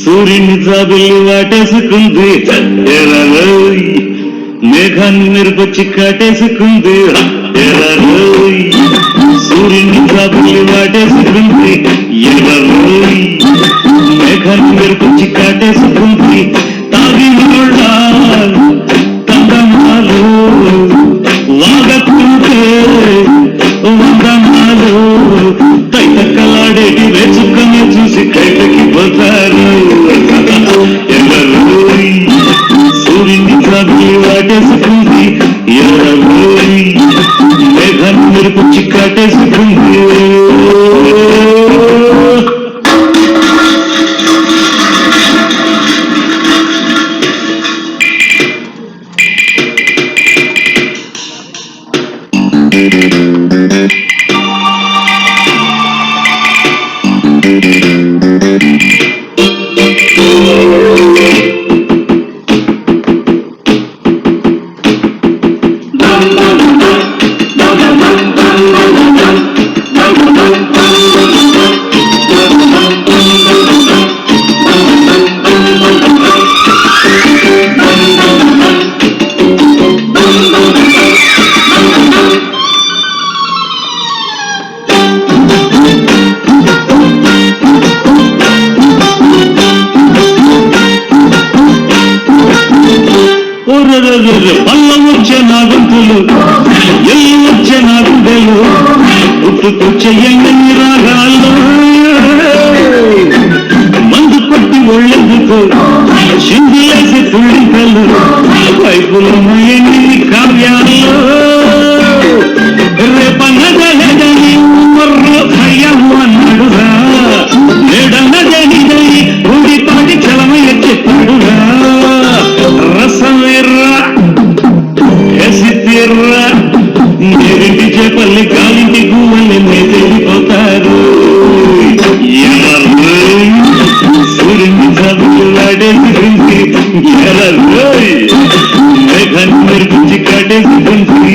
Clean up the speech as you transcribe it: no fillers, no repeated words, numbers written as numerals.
సూర్యుని జాబిల్లి వాటేసుకుంది మేఘాన్ని మెరుపొచ్చి కాటేసుకుంది సూర్యుని జాబిల్లి వాటేసుకుంది మేఘాన్ని మెరుపొచ్చి కాటేసుకుంది తాగినోళ్ళ తందనాలు వాగకుంటే వందనాలు తైతక్కలాడేటి వేచుకొని చూసి కైతకి పోతారు సూర్యుని జాబిల్లి వాటేసుకుంది మేఘాన్ని మెరుపొచ్చి కాటేసుకుంది పల్లం వచ్చే నా గొంతులు ఎల్లు వచ్చే నా గుండెలు పుట్టుకొచ్చే ఎన్ని రాగాల్లో మందు కొట్టి ఒళ్ళెందుకు చిందులేసి తుళ్ళికలు వైపులో ఎన్ని కావ్యాల్లో రేపన్నదని భయము అన్నాడురా నేడన్నదని ఊడిపాటి చలమయ్య చెప్పాడురా రసమేర్రా ఎసితీర్రా నేరింటి చేపల్ని కాలింటి గువ్వల్ని తెలిపోతారు సూర్యుని జాబిల్లి వాటేసుకుంది మేఘాన్ని మెరుపుచ్చి కాటేసుకుంది